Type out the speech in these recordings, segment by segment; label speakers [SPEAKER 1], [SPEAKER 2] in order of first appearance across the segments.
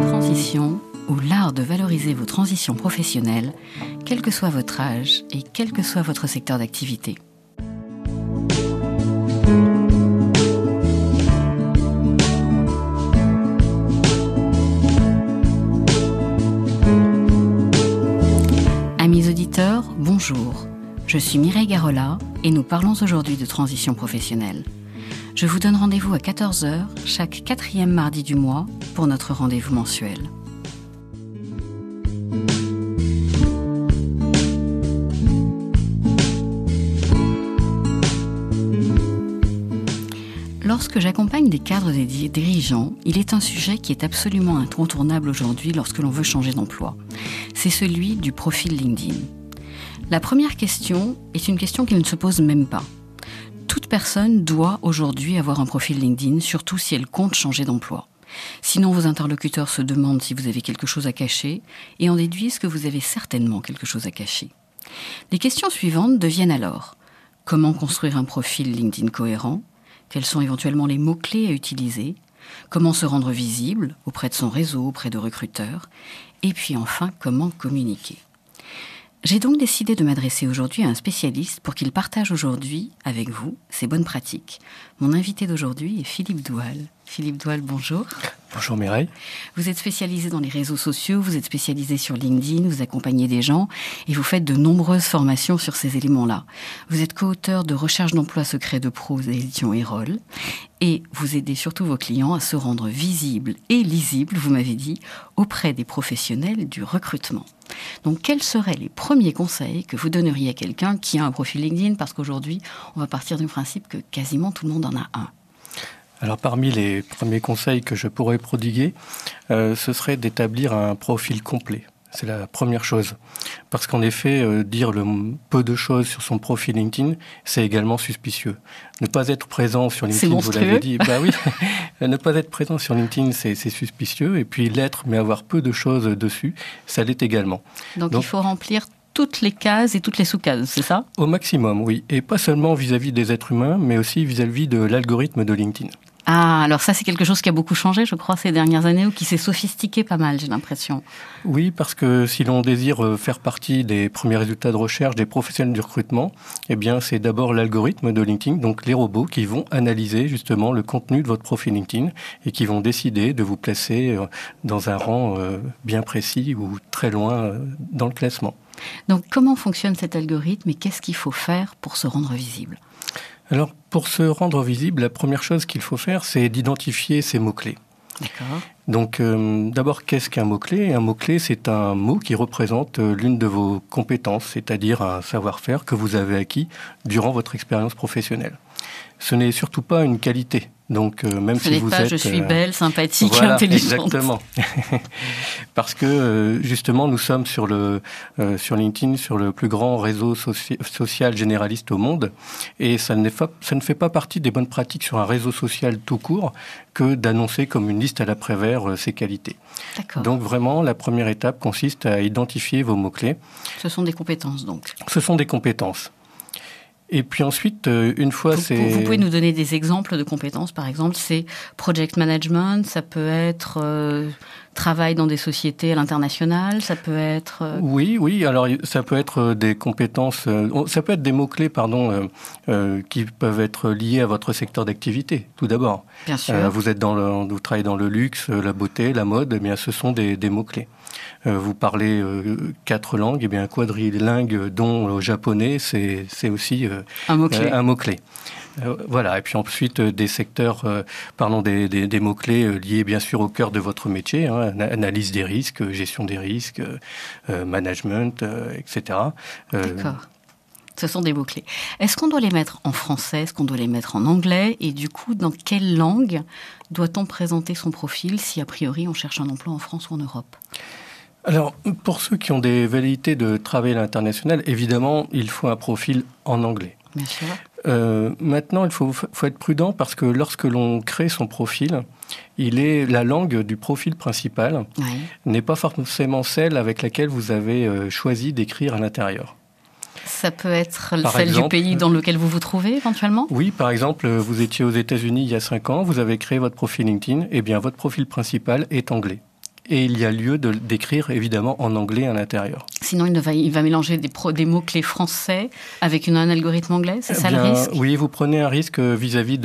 [SPEAKER 1] Transition, ou l'art de valoriser vos transitions professionnelles, quel que soit votre âge et quel que soit votre secteur d'activité. Amis auditeurs, bonjour. Je suis Mireille Garola et nous parlons aujourd'hui de transition professionnelle. Je vous donne rendez-vous à 14h chaque 4e mardi du mois pour notre rendez-vous mensuel. Lorsque j'accompagne des cadres et des dirigeants, il est un sujet qui est absolument incontournable aujourd'hui lorsque l'on veut changer d'emploi. C'est celui du profil LinkedIn. La première question est une question qui ne se pose même pas. Toute personne doit aujourd'hui avoir un profil LinkedIn, surtout si elle compte changer d'emploi. Sinon, vos interlocuteurs se demandent si vous avez quelque chose à cacher et en déduisent que vous avez certainement quelque chose à cacher. Les questions suivantes deviennent alors: comment construire un profil LinkedIn cohérent ? Quels sont éventuellement les mots-clés à utiliser ? Comment se rendre visible auprès de son réseau, auprès de recruteurs ? Et puis enfin, comment communiquer ? J'ai donc décidé de m'adresser aujourd'hui à un spécialiste pour qu'il partage aujourd'hui avec vous ses bonnes pratiques. Mon invité d'aujourd'hui est Philippe Doual. Philippe Doual, bonjour.
[SPEAKER 2] Bonjour Mireille.
[SPEAKER 1] Vous êtes spécialisé dans les réseaux sociaux, vous êtes spécialisé sur LinkedIn, vous accompagnez des gens et vous faites de nombreuses formations sur ces éléments-là. Vous êtes co-auteur de Recherche d'emploi secret de prose et édition Erol et vous aidez surtout vos clients à se rendre visibles et lisibles, vous m'avez dit, auprès des professionnels du recrutement. Donc, quels seraient les premiers conseils que vous donneriez à quelqu'un qui a un profil LinkedIn ? Parce qu'aujourd'hui, on va partir du principe que quasiment tout le monde en a un.
[SPEAKER 2] Alors, parmi les premiers conseils que je pourrais prodiguer, ce serait d'établir un profil complet. C'est la première chose. Parce qu'en effet, dire peu de choses sur son profil LinkedIn, c'est également suspicieux. Ne pas être présent sur LinkedIn, vous l'avez dit, bah oui, ne pas être présent sur LinkedIn, c'est suspicieux. Et puis l'être, mais avoir peu de choses dessus, ça l'est également.
[SPEAKER 1] Donc il faut remplir toutes les cases et toutes les sous-cases, c'est ça ?
[SPEAKER 2] Au maximum, oui. Et pas seulement vis-à-vis des êtres humains, mais aussi vis-à-vis de l'algorithme de LinkedIn.
[SPEAKER 1] Ah, alors ça, c'est quelque chose qui a beaucoup changé, je crois, ces dernières années, ou qui s'est sophistiqué pas mal, j'ai l'impression.
[SPEAKER 2] Oui, parce que si l'on désire faire partie des premiers résultats de recherche des professionnels du recrutement, eh bien, c'est d'abord l'algorithme de LinkedIn, donc les robots qui vont analyser justement le contenu de votre profil LinkedIn et qui vont décider de vous placer dans un rang bien précis ou très loin dans le classement.
[SPEAKER 1] Donc, comment fonctionne cet algorithme et qu'est-ce qu'il faut faire pour se rendre visible ?
[SPEAKER 2] Alors, pour se rendre visible, la première chose qu'il faut faire, c'est d'identifier ces mots-clés.
[SPEAKER 1] D'accord.
[SPEAKER 2] Donc, d'abord, qu'est-ce qu'un mot-clé ? Un mot-clé, c'est un mot qui représente l'une de vos compétences, c'est-à-dire un savoir-faire que vous avez acquis durant votre expérience professionnelle. Ce n'est surtout pas une qualité. Donc, même si vous êtes...
[SPEAKER 1] je suis belle, sympathique,
[SPEAKER 2] voilà,
[SPEAKER 1] intelligente.
[SPEAKER 2] Exactement. Parce que, justement, nous sommes sur LinkedIn, sur le plus grand réseau social généraliste au monde. Et ça ne fait pas partie des bonnes pratiques sur un réseau social tout court que d'annoncer comme une liste à la Prévert ses qualités.
[SPEAKER 1] D'accord.
[SPEAKER 2] Donc, vraiment, la première étape consiste à identifier vos mots-clés.
[SPEAKER 1] Ce sont des compétences, donc.
[SPEAKER 2] Ce sont des compétences. Et puis ensuite, une fois
[SPEAKER 1] Vous pouvez nous donner des exemples de compétences, par exemple, c'est project management, ça peut être travail dans des sociétés à l'international, ça peut être...
[SPEAKER 2] Oui, alors ça peut être des compétences, ça peut être des mots-clés, qui peuvent être liés à votre secteur d'activité, tout d'abord.
[SPEAKER 1] Bien sûr.
[SPEAKER 2] Vous travaillez dans le luxe, la beauté, la mode, eh bien ce sont des mots-clés. Vous parlez 4 langues, eh bien quadrilingue, dont le japonais, c'est aussi un mot-clé. Voilà, et puis ensuite des secteurs, des mots-clés liés bien sûr au cœur de votre métier, analyse des risques, gestion des risques, management, etc.
[SPEAKER 1] D'accord. Ce sont des mots-clés. Est-ce qu'on doit les mettre en français ? Est-ce qu'on doit les mettre en anglais ? Et du coup, dans quelle langue doit-on présenter son profil si a priori on cherche un emploi en France ou en Europe ?
[SPEAKER 2] Alors, pour ceux qui ont des velléités de travail à l'international, évidemment, il faut un profil en anglais.
[SPEAKER 1] Bien sûr.
[SPEAKER 2] Maintenant, il faut être prudent parce que lorsque l'on crée son profil, la langue du profil principal n'est pas forcément celle avec laquelle vous avez choisi d'écrire à l'intérieur.
[SPEAKER 1] Ça peut être celle du pays dans lequel vous vous trouvez éventuellement ?
[SPEAKER 2] Oui, par exemple, vous étiez aux États-Unis il y a 5 ans, vous avez créé votre profil LinkedIn, eh bien votre profil principal est anglais. Et il y a lieu d'écrire évidemment en anglais à l'intérieur.
[SPEAKER 1] Sinon, il va mélanger des mots-clés français avec un algorithme anglais, c'est ça le risque ?
[SPEAKER 2] Oui, vous prenez un risque vis-à-vis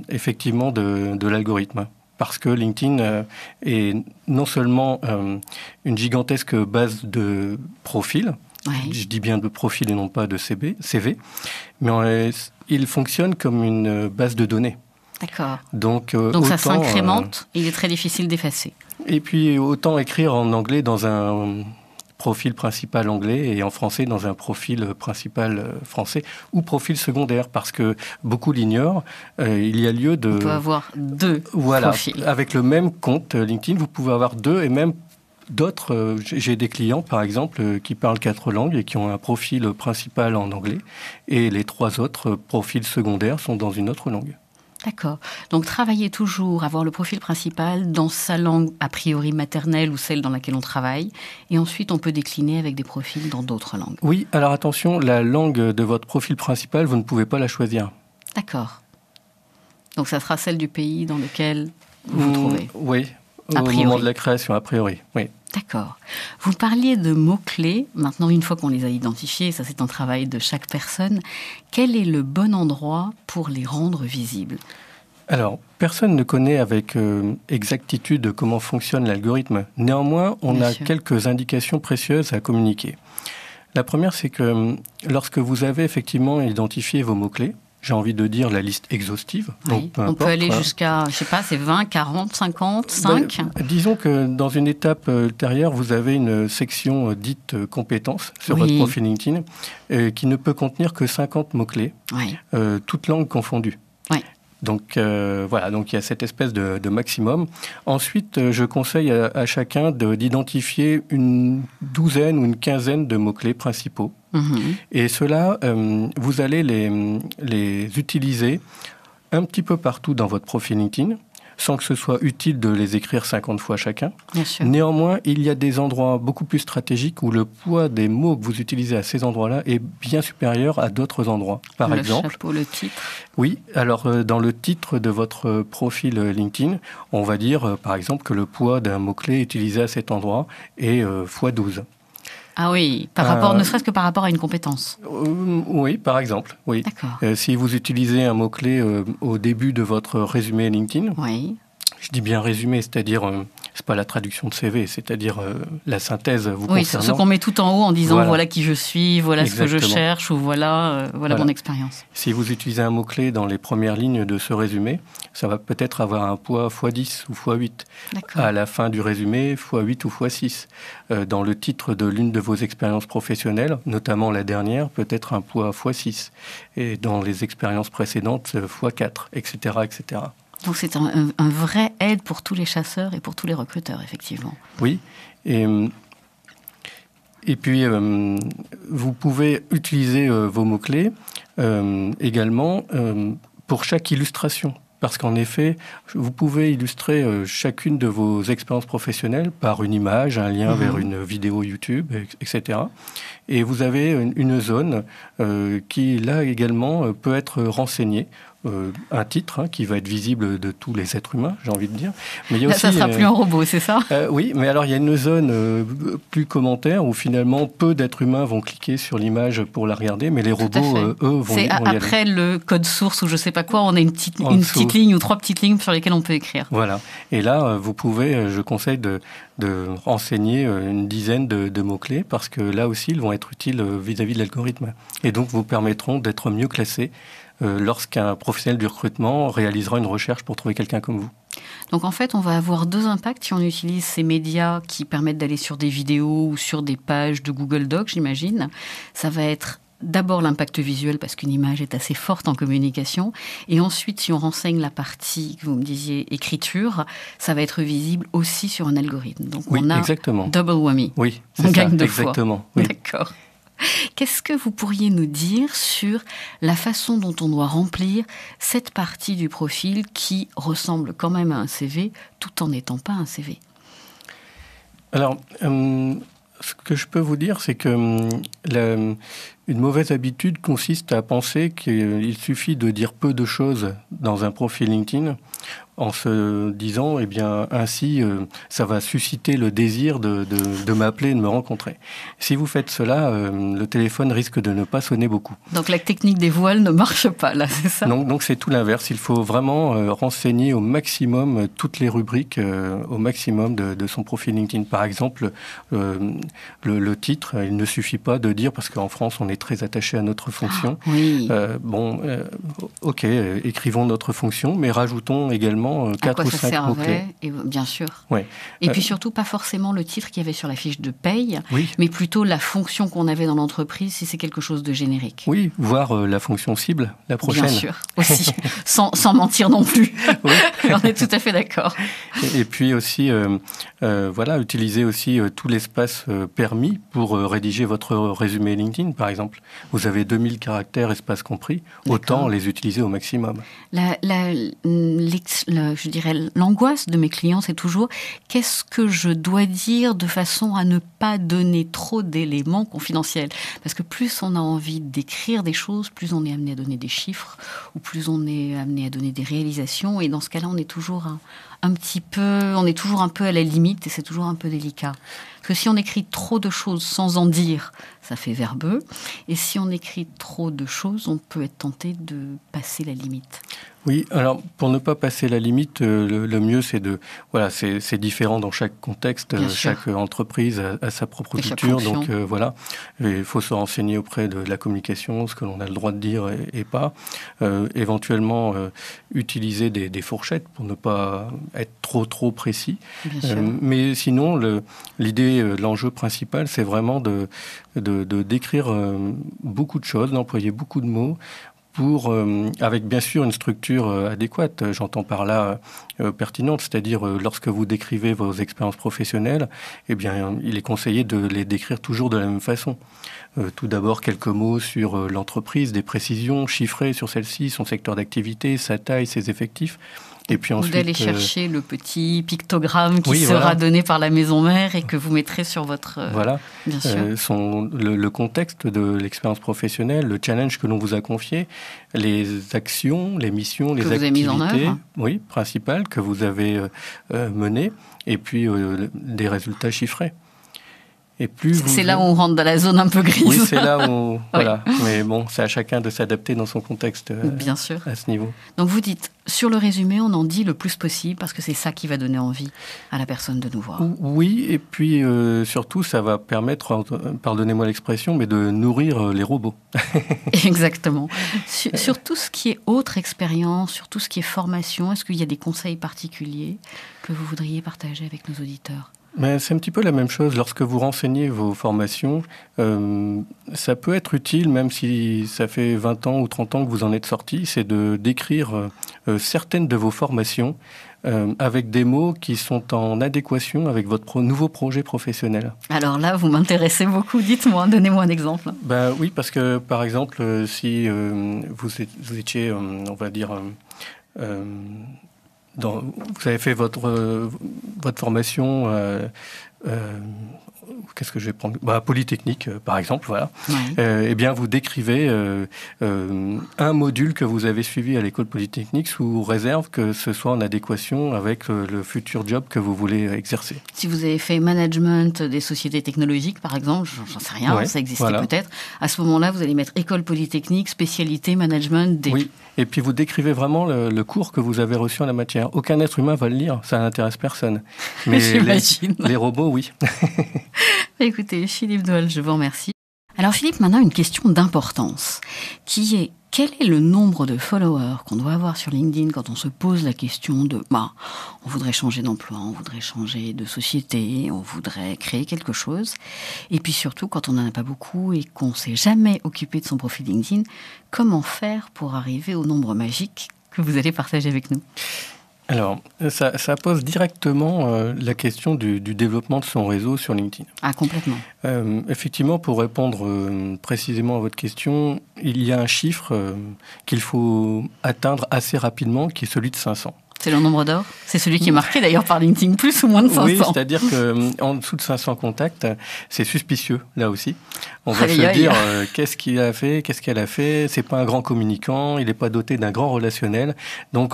[SPEAKER 2] effectivement de l'algorithme. Parce que LinkedIn est non seulement une gigantesque base de profils, je dis bien de profils et non pas de CV, mais il fonctionne comme une base de données.
[SPEAKER 1] D'accord.
[SPEAKER 2] Donc
[SPEAKER 1] ça s'incrémente, il est très difficile d'effacer.
[SPEAKER 2] Et puis autant écrire en anglais dans un profil principal anglais et en français dans un profil principal français ou profil secondaire, parce que beaucoup l'ignorent. Il y a lieu de...
[SPEAKER 1] On peut avoir 2 profils.
[SPEAKER 2] Avec le même compte LinkedIn, vous pouvez avoir 2 et même d'autres. J'ai des clients, par exemple, qui parlent 4 langues et qui ont un profil principal en anglais et les 3 autres profils secondaires sont dans une autre langue.
[SPEAKER 1] D'accord. Donc, travailler toujours, avoir le profil principal dans sa langue a priori maternelle ou celle dans laquelle on travaille. Et ensuite, on peut décliner avec des profils dans d'autres langues.
[SPEAKER 2] Oui, alors attention, la langue de votre profil principal, vous ne pouvez pas la choisir.
[SPEAKER 1] D'accord. Donc, ça sera celle du pays dans lequel vous vous trouvez.
[SPEAKER 2] Oui, au moment de la création, a priori, oui.
[SPEAKER 1] D'accord. Vous parliez de mots-clés. Maintenant, une fois qu'on les a identifiés, ça c'est un travail de chaque personne, quel est le bon endroit pour les rendre visibles ?
[SPEAKER 2] Alors, personne ne connaît avec exactitude comment fonctionne l'algorithme. Néanmoins, on a quelques indications précieuses à communiquer. La première, c'est que lorsque vous avez effectivement identifié vos mots-clés, j'ai envie de dire la liste exhaustive.
[SPEAKER 1] Oui, donc, on peut aller jusqu'à, je sais pas, c'est 20, 40, 50, 5 ?
[SPEAKER 2] Disons que dans une étape ultérieure, vous avez une section dite compétences sur votre profil LinkedIn qui ne peut contenir que 50 mots-clés, toutes langues confondues.
[SPEAKER 1] Oui.
[SPEAKER 2] Donc voilà, donc il y a cette espèce de maximum. Ensuite, je conseille à chacun d'identifier une douzaine ou une quinzaine de mots-clés principaux. Et ceux-là, vous allez les utiliser un petit peu partout dans votre profil LinkedIn, sans que ce soit utile de les écrire 50 fois chacun.
[SPEAKER 1] Bien sûr.
[SPEAKER 2] Néanmoins, il y a des endroits beaucoup plus stratégiques où le poids des mots que vous utilisez à ces endroits-là est bien supérieur à d'autres endroits. Par exemple,
[SPEAKER 1] le chapeau, le titre.
[SPEAKER 2] Oui, alors dans le titre de votre profil LinkedIn, on va dire par exemple que le poids d'un mot-clé utilisé à cet endroit est x12.
[SPEAKER 1] Ah oui, ne serait-ce que par rapport à une compétence.
[SPEAKER 2] Oui, par exemple. Oui.
[SPEAKER 1] D'accord.
[SPEAKER 2] Si vous utilisez un mot-clé au début de votre résumé LinkedIn, je dis bien résumé, c'est-à-dire, c'est pas la traduction de CV, c'est-à-dire la synthèse vous concernant.
[SPEAKER 1] Oui, ce qu'on met tout en haut en disant voilà qui je suis, voilà ce que je cherche, ou voilà mon expérience.
[SPEAKER 2] Si vous utilisez un mot-clé dans les premières lignes de ce résumé, ça va peut-être avoir un poids x10 ou x8.
[SPEAKER 1] D'accord.
[SPEAKER 2] À la fin du résumé, x8 ou x6. Dans le titre de l'une de vos expériences professionnelles, notamment la dernière, peut-être un poids x6. Et dans les expériences précédentes, x4, etc., etc.
[SPEAKER 1] Donc c'est un vrai aide pour tous les chasseurs et pour tous les recruteurs, effectivement.
[SPEAKER 2] Oui, et puis vous pouvez utiliser vos mots-clés également pour chaque illustration. Parce qu'en effet, vous pouvez illustrer chacune de vos expériences professionnelles par une image, un lien vers une vidéo YouTube, etc. Et vous avez une zone qui, là également, peut être renseignée. Un titre qui va être visible de tous les êtres humains, j'ai envie de dire. Mais il y a aussi,
[SPEAKER 1] ça sera plus un robot, c'est ça ?
[SPEAKER 2] Oui, mais alors il y a une zone plus commentaire où finalement peu d'êtres humains vont cliquer sur l'image pour la regarder, mais les robots, eux, vont y aller.
[SPEAKER 1] Après le code source ou je sais pas quoi, on a une petite ligne ou 3 petites lignes sur lesquelles on peut écrire.
[SPEAKER 2] Voilà. Et là, vous pouvez, je conseille de renseigner une dizaine de mots-clés parce que là aussi, ils vont être utiles vis-à-vis de l'algorithme. Et donc, vous permettront d'être mieux classés lorsqu'un professionnel du recrutement réalisera une recherche pour trouver quelqu'un comme vous.
[SPEAKER 1] Donc en fait, on va avoir 2 impacts si on utilise ces médias qui permettent d'aller sur des vidéos ou sur des pages de Google Docs, j'imagine. Ça va être d'abord l'impact visuel parce qu'une image est assez forte en communication. Et ensuite, si on renseigne la partie que vous me disiez écriture, ça va être visible aussi sur un algorithme. Donc on a
[SPEAKER 2] exactement.
[SPEAKER 1] Double whammy.
[SPEAKER 2] Oui,
[SPEAKER 1] on gagne 2
[SPEAKER 2] exactement.
[SPEAKER 1] fois.
[SPEAKER 2] Oui.
[SPEAKER 1] D'accord. Qu'est-ce que vous pourriez nous dire sur la façon dont on doit remplir cette partie du profil qui ressemble quand même à un CV tout en n'étant pas un CV ?
[SPEAKER 2] Alors, ce que je peux vous dire, c'est que une mauvaise habitude consiste à penser qu'il suffit de dire peu de choses dans un profil LinkedIn en se disant, eh bien, ainsi, ça va susciter le désir de m'appeler et de me rencontrer. Si vous faites cela, le téléphone risque de ne pas sonner beaucoup.
[SPEAKER 1] Donc la technique des voiles ne marche pas, là, c'est ça ?
[SPEAKER 2] Donc c'est tout l'inverse. Il faut vraiment renseigner au maximum toutes les rubriques, au maximum de son profil LinkedIn. Par exemple, le titre, il ne suffit pas de dire, parce qu'en France, on est très attaché à notre fonction.
[SPEAKER 1] Ah, oui.
[SPEAKER 2] Ok, écrivons notre fonction, mais rajoutons également 4 ou 5 mots-clés.
[SPEAKER 1] Et bien sûr.
[SPEAKER 2] Ouais.
[SPEAKER 1] Et puis surtout, pas forcément le titre qu'il y avait sur la fiche de paye,
[SPEAKER 2] oui.
[SPEAKER 1] mais plutôt la fonction qu'on avait dans l'entreprise, si c'est quelque chose de générique.
[SPEAKER 2] Oui, voire la fonction cible, la prochaine.
[SPEAKER 1] Bien sûr, aussi, sans mentir non plus.
[SPEAKER 2] Oui.
[SPEAKER 1] On est tout à fait d'accord.
[SPEAKER 2] Et puis aussi, utilisez aussi tout l'espace permis pour rédiger votre résumé LinkedIn, par exemple. Vous avez 2000 caractères, espace compris, autant les utiliser au maximum.
[SPEAKER 1] Je dirais, l'angoisse de mes clients, c'est toujours qu'est-ce que je dois dire de façon à ne pas donner trop d'éléments confidentiels. Parce que plus on a envie d'écrire des choses, plus on est amené à donner des chiffres, ou plus on est amené à donner des réalisations. Et dans ce cas-là, on est toujours un peu à la limite et c'est toujours un peu délicat. Parce que si on écrit trop de choses sans en dire, ça fait verbeux. Et si on écrit trop de choses, on peut être tenté de passer la limite.
[SPEAKER 2] Oui, alors pour ne pas passer la limite, le mieux c'est différent dans chaque contexte, chaque entreprise a sa propre culture, donc il faut se renseigner auprès de la communication, ce que l'on a le droit de dire et pas. Éventuellement utiliser des fourchettes pour ne pas être trop précis. Mais sinon, l'enjeu principal, c'est vraiment de décrire beaucoup de choses, d'employer beaucoup de mots, avec bien sûr une structure adéquate. J'entends par là pertinente, c'est-à-dire lorsque vous décrivez vos expériences professionnelles, eh bien, il est conseillé de les décrire toujours de la même façon. Tout d'abord, quelques mots sur l'entreprise, des précisions chiffrées sur celle-ci, son secteur d'activité, sa taille, ses effectifs. Et puis ensuite,
[SPEAKER 1] vous allez chercher le petit pictogramme qui sera donné par la maison mère et que vous mettrez sur votre... bien sûr.
[SPEAKER 2] Le contexte de l'expérience professionnelle, le challenge que l'on vous a confié, les actions, les missions, les activités principales que vous avez menées, et puis des résultats chiffrés. Et c'est
[SPEAKER 1] là où on rentre dans la zone un peu grise.
[SPEAKER 2] Oui, c'est là où... Voilà. Mais bon, c'est à chacun de s'adapter dans son contexte
[SPEAKER 1] bien sûr.
[SPEAKER 2] À ce niveau.
[SPEAKER 1] Donc vous dites, sur le résumé, on en dit le plus possible parce que c'est ça qui va donner envie à la personne de nous voir.
[SPEAKER 2] Oui, et puis surtout, ça va permettre, pardonnez-moi l'expression, mais de nourrir les robots.
[SPEAKER 1] Exactement. Sur tout ce qui est autre expérience, sur tout ce qui est formation, est-ce qu'il y a des conseils particuliers que vous voudriez partager avec nos auditeurs ?
[SPEAKER 2] Mais c'est un petit peu la même chose. Lorsque vous renseignez vos formations, ça peut être utile, même si ça fait 20 ans ou 30 ans que vous en êtes sorti, c'est de décrire certaines de vos formations avec des mots qui sont en adéquation avec votre nouveau projet professionnel.
[SPEAKER 1] Alors là, vous m'intéressez beaucoup. Dites-moi, donnez-moi un exemple.
[SPEAKER 2] Oui, parce que, par exemple, si vous étiez, on va dire... vous avez fait votre formation, qu'est-ce que je vais prendre ? Polytechnique, par exemple, voilà. Ouais. Eh bien, vous décrivez un module que vous avez suivi à l'école polytechnique sous réserve que ce soit en adéquation avec le futur job que vous voulez exercer.
[SPEAKER 1] Si vous avez fait management des sociétés technologiques, par exemple, j'en sais rien, ça existait peut-être. À ce moment-là, vous allez mettre école polytechnique, spécialité management des...
[SPEAKER 2] Oui. Et puis vous décrivez vraiment le cours que vous avez reçu en la matière. Aucun être humain va le lire, ça n'intéresse personne. Mais
[SPEAKER 1] j'imagine.
[SPEAKER 2] Les robots, oui.
[SPEAKER 1] Écoutez, Philippe Doel, je vous remercie. Alors Philippe, maintenant une question d'importance, qui est quel est le nombre de followers qu'on doit avoir sur LinkedIn quand on se pose la question de on voudrait changer d'emploi, on voudrait changer de société, on voudrait créer quelque chose. Et puis surtout, quand on n'en a pas beaucoup et qu'on ne s'est jamais occupé de son profil LinkedIn, comment faire pour arriver au nombre magique que vous allez partager avec nous ?
[SPEAKER 2] Alors, ça pose directement la question du développement de son réseau sur LinkedIn.
[SPEAKER 1] Ah, complètement.
[SPEAKER 2] Effectivement, pour répondre précisément à votre question, il y a un chiffre qu'il faut atteindre assez rapidement, qui est celui de 500.
[SPEAKER 1] C'est le nombre d'or? C'est celui qui est marqué d'ailleurs par LinkedIn, plus ou moins de 500.
[SPEAKER 2] Oui, c'est-à-dire qu'en dessous de 500 contacts, c'est suspicieux, là aussi. On va se dire, qu'est-ce qu'il a fait, qu'est-ce qu'elle a fait? C'est pas un grand communicant, il n'est pas doté d'un grand relationnel. Donc,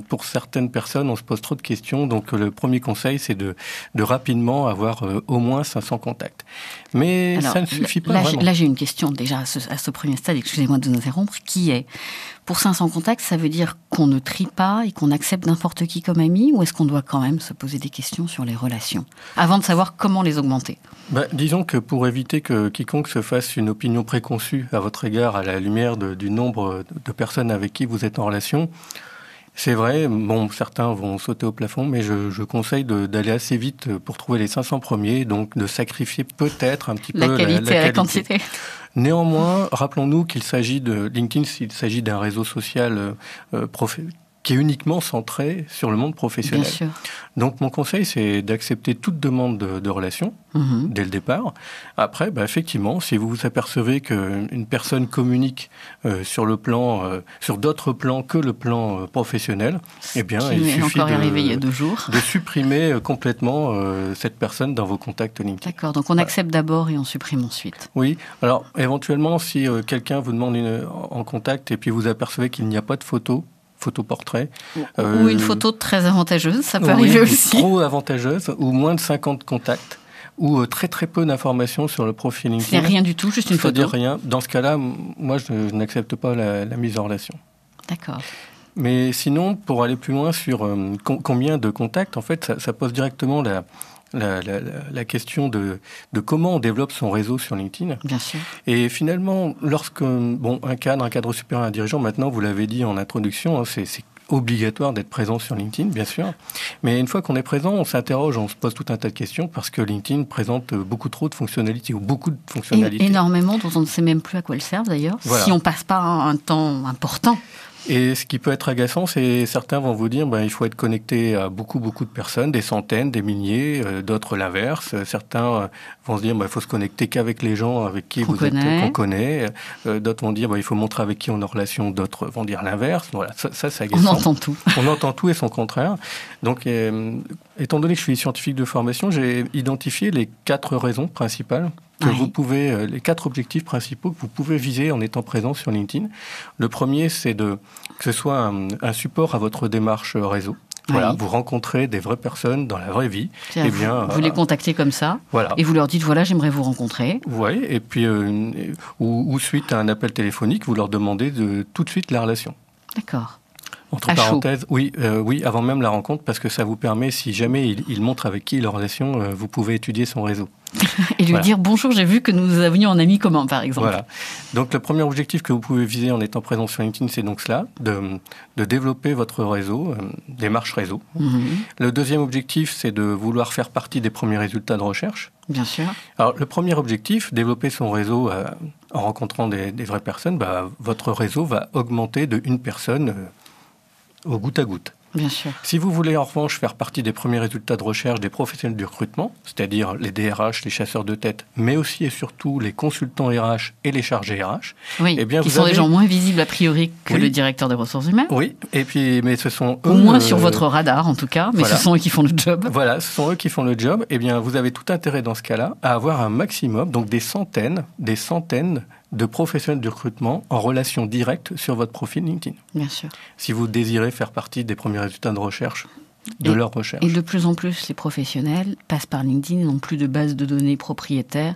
[SPEAKER 2] pour certaines personnes, on se pose trop de questions. Donc, le premier conseil, c'est de rapidement avoir au moins 500 contacts. Mais alors, ça ne suffit pas vraiment.
[SPEAKER 1] Là, j'ai une question déjà à ce premier stade, excusez-moi de vous interrompre, qui est, pour 500 contacts, ça veut dire qu'on ne trie pas et qu'on accepte n'importe qui comme ami, ou est-ce qu'on doit quand même se poser des questions sur les relations, avant de savoir comment les augmenter?
[SPEAKER 2] Disons que pour éviter que quiconque se fasse une opinion préconçue à votre égard à la lumière du nombre de personnes avec qui vous êtes en relation, c'est vrai, certains vont sauter au plafond, mais je conseille d'aller assez vite pour trouver les 500 premiers, donc de sacrifier peut-être un petit peu la qualité
[SPEAKER 1] à la quantité.
[SPEAKER 2] Néanmoins, rappelons-nous qu'il s'agit de LinkedIn, s'il s'agit d'un réseau social qui est uniquement centré sur le monde professionnel.
[SPEAKER 1] Bien sûr.
[SPEAKER 2] Donc, mon conseil, c'est d'accepter toute demande de relation dès le départ. Après, effectivement, si vous vous apercevez qu'une personne communique sur d'autres plans que le plan professionnel, eh bien, il suffit
[SPEAKER 1] arrivé il y a 2 jours.
[SPEAKER 2] de supprimer complètement cette personne dans vos contacts LinkedIn.
[SPEAKER 1] D'accord, donc on accepte d'abord et on supprime ensuite.
[SPEAKER 2] Oui, alors éventuellement, si quelqu'un vous demande en contact et puis vous apercevez qu'il n'y a pas de photo-portrait.
[SPEAKER 1] Ou une photo très avantageuse, ça peut arriver aussi.
[SPEAKER 2] Trop avantageuse, ou moins de 50 contacts, ou très très peu d'informations sur le profil LinkedIn.
[SPEAKER 1] C'est rien du tout, juste une photo.
[SPEAKER 2] C'est-à-dire rien. Dans ce cas-là, moi je n'accepte pas la mise en relation.
[SPEAKER 1] D'accord.
[SPEAKER 2] Mais sinon, pour aller plus loin sur combien de contacts, en fait, ça pose directement la question de comment on développe son réseau sur LinkedIn.
[SPEAKER 1] Bien sûr.
[SPEAKER 2] Et finalement, lorsque un cadre supérieur, un dirigeant, maintenant, vous l'avez dit en introduction, c'est obligatoire d'être présent sur LinkedIn, bien sûr. Mais une fois qu'on est présent, on s'interroge, on se pose tout un tas de questions parce que LinkedIn présente beaucoup trop de fonctionnalités ou beaucoup de fonctionnalités.
[SPEAKER 1] Énormément dont on ne sait même plus à quoi elles servent d'ailleurs, voilà. Si on passe pas un temps important.
[SPEAKER 2] Et ce qui peut être agaçant, c'est certains vont vous dire il faut être connecté à beaucoup de personnes, des centaines, des milliers, d'autres l'inverse. Certains vont se dire il faut se connecter qu'avec les gens avec qui qu'on connaît. D'autres vont dire il faut montrer avec qui on est en relation. D'autres vont dire l'inverse. Voilà, ça c'est agaçant.
[SPEAKER 1] On entend tout.
[SPEAKER 2] On entend tout et son contraire. Donc, étant donné que je suis scientifique de formation, j'ai identifié les 4 raisons principales que vous pouvez, les 4 objectifs principaux que vous pouvez viser en étant présent sur LinkedIn. Le premier, c'est que ce soit un support à votre démarche réseau. Voilà, vous rencontrez des vraies personnes dans la vraie vie.
[SPEAKER 1] Eh bien, vous les contactez comme ça, voilà. Et vous leur dites j'aimerais vous rencontrer.
[SPEAKER 2] Oui, et puis ou suite à un appel téléphonique, vous leur demandez tout de suite la relation.
[SPEAKER 1] D'accord.
[SPEAKER 2] Entre parenthèses, oui, avant même la rencontre, parce que ça vous permet, si jamais il montre avec qui il est en relation, vous pouvez étudier son réseau.
[SPEAKER 1] Et lui dire bonjour, j'ai vu que nous avions un ami commun, par exemple.
[SPEAKER 2] Voilà. Donc le premier objectif que vous pouvez viser en étant présent sur LinkedIn, c'est donc cela, de développer votre réseau, démarche réseau. Le deuxième objectif, c'est de vouloir faire partie des premiers résultats de recherche.
[SPEAKER 1] Bien sûr.
[SPEAKER 2] Alors le premier objectif, développer son réseau en rencontrant des vraies personnes, votre réseau va augmenter de 1 personne au goutte à goutte.
[SPEAKER 1] Bien sûr.
[SPEAKER 2] Si vous voulez en revanche faire partie des premiers résultats de recherche des professionnels du recrutement, c'est-à-dire les DRH, les chasseurs de tête, mais aussi et surtout les consultants RH et les chargés RH,
[SPEAKER 1] qui sont des gens moins visibles a priori que le directeur des ressources humaines.
[SPEAKER 2] Oui, et puis mais ce sont eux...
[SPEAKER 1] Au moins sur votre radar en tout cas, mais ce sont eux qui font le job.
[SPEAKER 2] Voilà, ce sont eux qui font le job. Eh bien, vous avez tout intérêt dans ce cas-là à avoir un maximum, donc des centaines de professionnels du recrutement en relation directe sur votre profil LinkedIn.
[SPEAKER 1] Bien sûr.
[SPEAKER 2] Si vous désirez faire partie des premiers résultats de recherche, leur recherche.
[SPEAKER 1] Et de plus en plus, les professionnels passent par LinkedIn et n'ont plus de bases de données propriétaires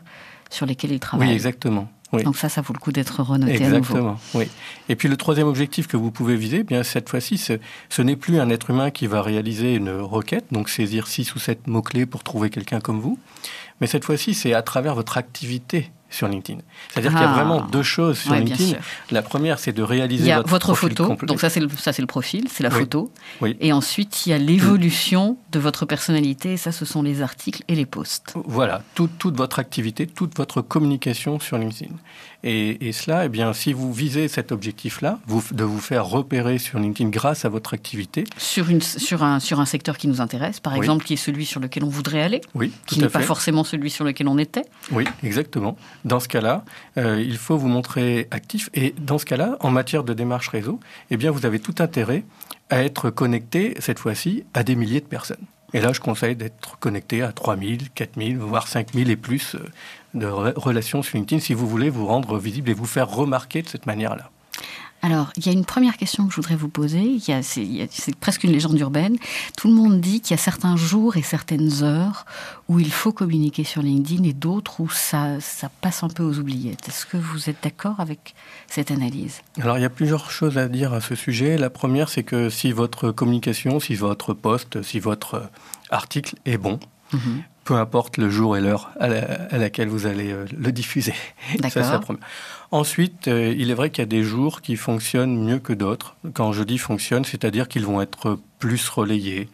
[SPEAKER 1] sur lesquelles ils travaillent.
[SPEAKER 2] Oui, exactement. Oui.
[SPEAKER 1] Donc ça vaut le coup d'être renoté
[SPEAKER 2] à nouveau.
[SPEAKER 1] Exactement,
[SPEAKER 2] oui. Et puis le troisième objectif que vous pouvez viser, bien cette fois-ci, ce n'est plus un être humain qui va réaliser une requête, donc saisir 6 ou 7 mots-clés pour trouver quelqu'un comme vous, mais cette fois-ci, c'est à travers votre activité sur LinkedIn. C'est-à-dire qu'il y a vraiment 2 choses sur LinkedIn. La première, c'est de réaliser
[SPEAKER 1] votre photo.
[SPEAKER 2] Complet.
[SPEAKER 1] Donc ça, c'est le profil, c'est la photo.
[SPEAKER 2] Oui.
[SPEAKER 1] Et ensuite, il y a l'évolution de votre personnalité. Et ça, ce sont les articles et les posts.
[SPEAKER 2] Voilà, toute votre activité, toute votre communication sur LinkedIn. Et cela, eh bien, si vous visez cet objectif-là, de vous faire repérer sur LinkedIn grâce à votre activité.
[SPEAKER 1] Sur un secteur qui nous intéresse, par exemple, qui est celui sur lequel on voudrait aller,
[SPEAKER 2] qui
[SPEAKER 1] n'est pas forcément celui sur lequel on était.
[SPEAKER 2] Oui, exactement. Dans ce cas-là, il faut vous montrer actif. Et dans ce cas-là, en matière de démarche réseau, eh bien, vous avez tout intérêt à être connecté, cette fois-ci, à des milliers de personnes. Et là, je conseille d'être connecté à 3000, 4000, voire 5000 et plus de relations sur LinkedIn si vous voulez vous rendre visible et vous faire remarquer de cette manière-là.
[SPEAKER 1] Alors, il y a une première question que je voudrais vous poser. C'est presque une légende urbaine. Tout le monde dit qu'il y a certains jours et certaines heures où il faut communiquer sur LinkedIn et d'autres où ça passe un peu aux oubliettes. Est-ce que vous êtes d'accord avec cette analyse ?
[SPEAKER 2] Alors, il y a plusieurs choses à dire à ce sujet. La première, c'est que si votre communication, si votre post, si votre article est bon, peu importe le jour et l'heure à laquelle vous allez le diffuser.
[SPEAKER 1] D'accord.
[SPEAKER 2] Ça, c'est la première. Ensuite, il est vrai qu'il y a des jours qui fonctionnent mieux que d'autres. Quand je dis fonctionnent, c'est-à-dire qu'ils vont être plus relayés.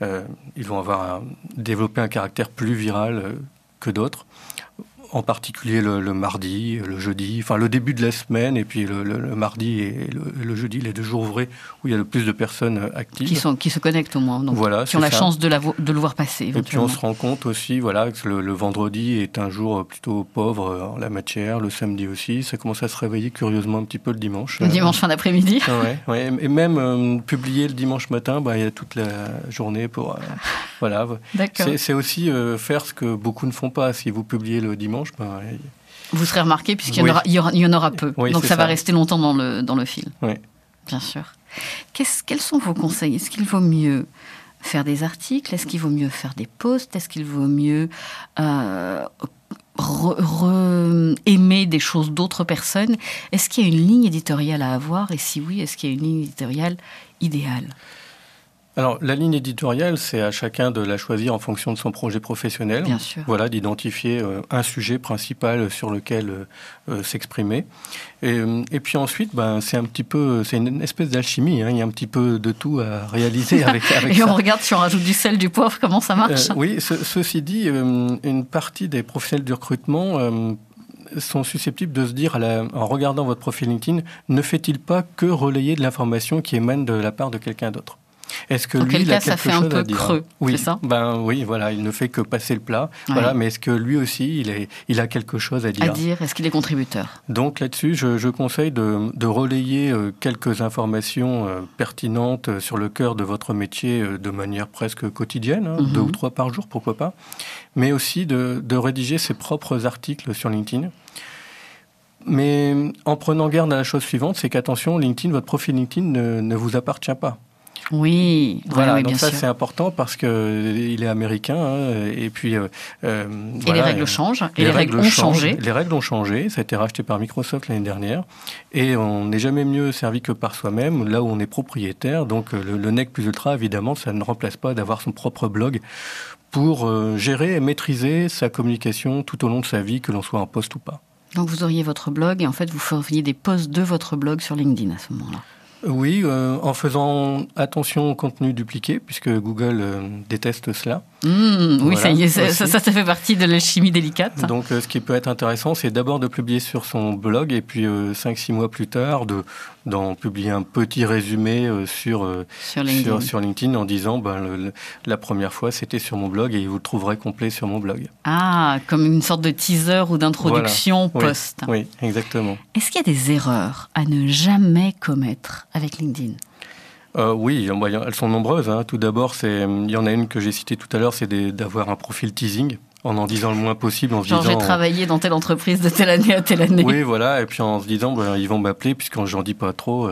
[SPEAKER 2] Ils vont développer un caractère plus viral que d'autres. En particulier le mardi, le jeudi, enfin le début de la semaine, et puis le mardi et le jeudi, les 2 jours ouvrés où il y a le plus de personnes actives.
[SPEAKER 1] Qui se connectent au moins, donc
[SPEAKER 2] voilà,
[SPEAKER 1] qui ont la chance de le voir passer.
[SPEAKER 2] Et puis on se rend compte aussi que le vendredi est un jour plutôt pauvre en la matière, le samedi aussi. Ça commence à se réveiller curieusement un petit peu le dimanche.
[SPEAKER 1] Le dimanche fin d'après-midi.
[SPEAKER 2] Ouais. Et même publier le dimanche matin, il y a toute la journée pour... voilà.
[SPEAKER 1] D'accord.
[SPEAKER 2] C'est aussi faire ce que beaucoup ne font pas. Si vous publiez le dimanche,
[SPEAKER 1] vous serez remarqué puisqu'il y en aura peu.
[SPEAKER 2] Oui,
[SPEAKER 1] donc ça va rester longtemps dans le fil.
[SPEAKER 2] Oui.
[SPEAKER 1] Bien sûr. Quels sont vos conseils ? Est-ce qu'il vaut mieux faire des articles ? Est-ce qu'il vaut mieux faire des posts ? Est-ce qu'il vaut mieux aimer des choses d'autres personnes ? Est-ce qu'il y a une ligne éditoriale à avoir ? Et si oui, est-ce qu'il y a une ligne éditoriale idéale ?
[SPEAKER 2] Alors, la ligne éditoriale, c'est à chacun de la choisir en fonction de son projet professionnel.
[SPEAKER 1] Bien sûr.
[SPEAKER 2] Voilà, d'identifier un sujet principal sur lequel s'exprimer. Et puis ensuite, c'est une espèce d'alchimie. Il y a un petit peu de tout à réaliser avec ça.
[SPEAKER 1] Et on regarde si on rajoute du sel, du poivre, comment ça marche ?
[SPEAKER 2] Oui, ceci dit, une partie des professionnels du recrutement sont susceptibles de se dire, en regardant votre profil LinkedIn, ne fait-il pas que relayer de l'information qui émane de la part de quelqu'un d'autre ? Est-ce que lui, il a quelque chose à dire ?
[SPEAKER 1] Creux,
[SPEAKER 2] oui,
[SPEAKER 1] c'est ça ?
[SPEAKER 2] Oui, voilà, il ne fait que passer le plat.
[SPEAKER 1] Ouais.
[SPEAKER 2] Voilà, mais est-ce que lui aussi, il a quelque chose à dire ?
[SPEAKER 1] Est-ce qu'il est contributeur ?
[SPEAKER 2] Donc là-dessus, je conseille de relayer quelques informations pertinentes sur le cœur de votre métier de manière presque quotidienne, 2 ou 3 par jour, pourquoi pas, mais aussi de rédiger ses propres articles sur LinkedIn. Mais en prenant garde à la chose suivante, c'est qu'attention, LinkedIn, votre profil LinkedIn ne vous appartient pas.
[SPEAKER 1] Oui,
[SPEAKER 2] voilà.
[SPEAKER 1] Oui,
[SPEAKER 2] donc
[SPEAKER 1] bien
[SPEAKER 2] ça
[SPEAKER 1] sûr.
[SPEAKER 2] C'est important parce que il est américain et puis
[SPEAKER 1] et les règles changent. Et les règles ont changé.
[SPEAKER 2] Les règles ont changé. Ça a été racheté par Microsoft l'année dernière et on n'est jamais mieux servi que par soi-même. Là où on est propriétaire, donc le nec plus ultra, évidemment, ça ne remplace pas d'avoir son propre blog pour gérer et maîtriser sa communication tout au long de sa vie, que l'on soit en poste ou pas.
[SPEAKER 1] Donc vous auriez votre blog et en fait vous feriez des posts de votre blog sur LinkedIn à ce moment-là.
[SPEAKER 2] Oui, en faisant attention au contenu dupliqué, puisque Google déteste cela.
[SPEAKER 1] Oui,
[SPEAKER 2] voilà,
[SPEAKER 1] ça y est, ça fait partie de l'alchimie délicate.
[SPEAKER 2] Donc, ce qui peut être intéressant, c'est d'abord de publier sur son blog, et puis 5-6 mois plus tard, d'en publier un petit résumé sur LinkedIn en disant la première fois, c'était sur mon blog, et vous le trouverez complet sur mon blog.
[SPEAKER 1] Ah, comme une sorte de teaser ou d'introduction post.
[SPEAKER 2] Oui, exactement.
[SPEAKER 1] Est-ce qu'il y a des erreurs à ne jamais commettre avec LinkedIn ?
[SPEAKER 2] Oui, elles sont nombreuses. Tout d'abord, il y en a une que j'ai citée tout à l'heure, c'est d'avoir un profil teasing, en disant le moins possible, en se disant...
[SPEAKER 1] j'ai travaillé dans telle entreprise de telle année à telle année.
[SPEAKER 2] Oui, voilà, et puis en se disant, ils vont m'appeler, puisque j'en dis pas trop.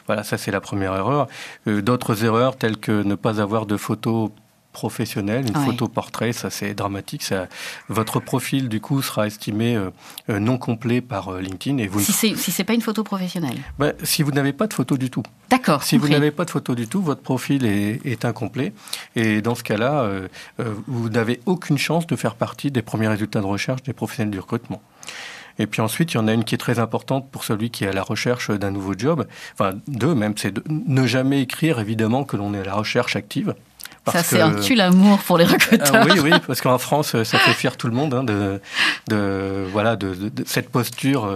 [SPEAKER 2] Voilà, ça c'est la première erreur. D'autres erreurs, telles que ne pas avoir de photos professionnelle, une photo portrait, ça c'est dramatique. Votre profil du coup sera estimé non complet par LinkedIn. Et
[SPEAKER 1] si c'est pas une photo professionnelle.
[SPEAKER 2] Si vous n'avez pas de photo du tout.
[SPEAKER 1] D'accord.
[SPEAKER 2] Si vous n'avez pas de photo du tout, votre profil est incomplet. Et dans ce cas-là, vous n'avez aucune chance de faire partie des premiers résultats de recherche des professionnels du recrutement. Et puis ensuite, il y en a une qui est très importante pour celui qui est à la recherche d'un nouveau job. Enfin, 2 même, c'est de ne jamais écrire évidemment que l'on est à la recherche active.
[SPEAKER 1] Ça, c'est un tue-l'amour pour les recruteurs.
[SPEAKER 2] Oui, parce qu'en France, ça fait fier tout le monde de cette posture.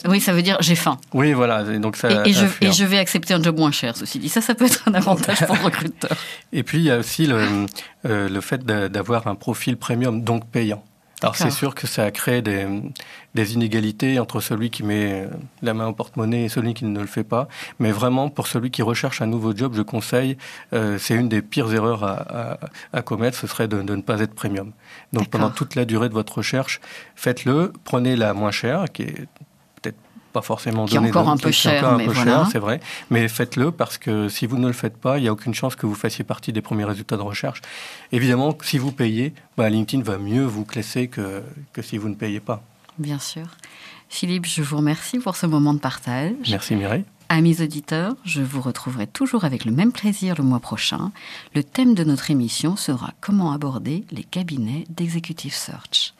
[SPEAKER 1] Oui, ça veut dire j'ai faim.
[SPEAKER 2] Oui, voilà. Et, donc ça,
[SPEAKER 1] et je vais accepter un job moins cher, ceci dit. Ça peut être un avantage pour le recruteur.
[SPEAKER 2] Et puis, il y a aussi le fait d'avoir un profil premium, donc payant. Alors c'est sûr que ça crée des inégalités entre celui qui met la main au porte-monnaie et celui qui ne le fait pas. Mais vraiment, pour celui qui recherche un nouveau job, je conseille, c'est une des pires erreurs à commettre, ce serait de ne pas être premium. Donc pendant toute la durée de votre recherche, faites-le, prenez la moins chère, qui est peut-être pas forcément
[SPEAKER 1] donnée. Qui est encore un peu cher, mais voilà.
[SPEAKER 2] C'est vrai. Mais faites-le parce que si vous ne le faites pas, il n'y a aucune chance que vous fassiez partie des premiers résultats de recherche. Évidemment, si vous payez, LinkedIn va mieux vous classer que si vous ne payez pas.
[SPEAKER 1] Bien sûr. Philippe, je vous remercie pour ce moment de partage.
[SPEAKER 2] Merci Mireille.
[SPEAKER 1] Amis auditeurs, je vous retrouverai toujours avec le même plaisir le mois prochain. Le thème de notre émission sera « Comment aborder les cabinets d'Executive Search ».